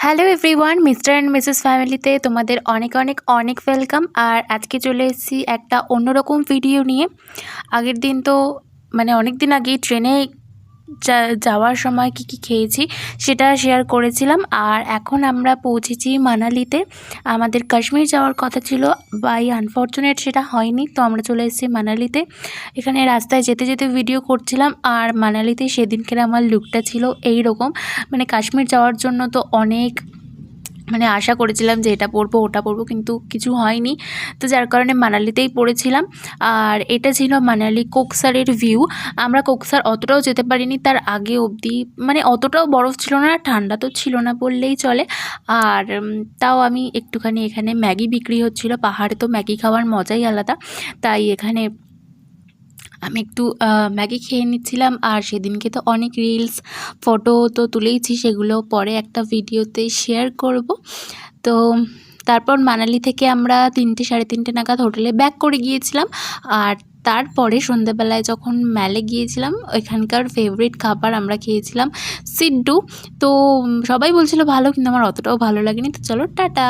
Hello everyone, mister and Mrs ফ্যামিলিতে তোমাদের অনেক অনেক অনেক ওয়েলকাম। আর আজকে চলে এসেছি একটা অন্যরকম ভিডিও নিয়ে। আগের দিন তো অনেক দিন আগেই ট্রেনে যাওয়ার সময় কি খেয়েছি সেটা শেয়ার করেছিলাম। আর এখন আমরা পৌঁছেছি মানালিতে। আমাদের কাশ্মীর যাওয়ার কথা ছিল, বাই আনফর্চুনেট সেটা হয়নি। তো আমরা চলে এসেছি মানালিতে। এখানে রাস্তায় যেতে যেতে ভিডিও করছিলাম। আর মানালিতে সেদিনকের আমার লুকটা ছিল এই রকম। কাশ্মীর যাওয়ার জন্য তো অনেক আশা করেছিলাম যে এটা পরবো ওটা পরবো, কিন্তু কিছু হয়নি। তো যার কারণে মানালিতেই পড়েছিলাম। আর এটা ছিল মানালি কোকসারের ভিউ। আমরা কোকসার অতটাও যেতে পারিনি, তার আগে অবধি অতটাও বরফ ছিল না, ঠান্ডা তো ছিল না বললেই চলে। আর তাও আমি একটুখানি, এখানে ম্যাগি বিক্রি হচ্ছিল। পাহাড়ে তো ম্যাগি খাওয়ার মজাই আলাদা, তাই এখানে আমি একটু ম্যাগি খেয়ে নিচ্ছিলাম। আর সেদিনকে তো অনেক রিলস ফটো তো তুলেইছি, সেগুলো পরে একটা ভিডিওতে শেয়ার করব। তো তারপর মানালি থেকে আমরা 3টে সাড়ে 3টে নাগাদ হোটেলে ব্যাক করে গিয়েছিলাম। আর তারপরে সন্ধ্যেবেলায় যখন ম্যালে গিয়েছিলাম, ওইখানকার ফেভারিট খাবার আমরা খেয়েছিলাম সিড্ডু। তো সবাই বলছিল ভালো, কিন্তু আমার অতটাও ভালো লাগেনি। তো চলো টাটা।